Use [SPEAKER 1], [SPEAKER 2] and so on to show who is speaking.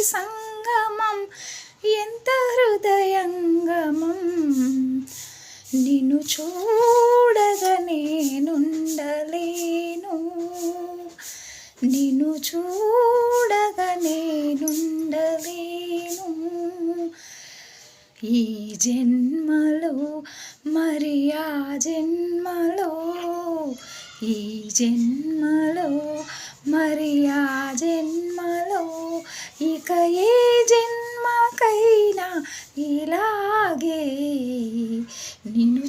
[SPEAKER 1] సంగమం ఎంత హృదయంగమం నిన్ను చూడగా నేనుండలేను నిన్ను చూడగా నేనుండలేను ఈ జన్మలో మరి ఆ జన్మలో ఈ జన్మలో మరి ఆ జన్మలో ఇక ఏ జన్మకైనా ఇలాగే నిన్ను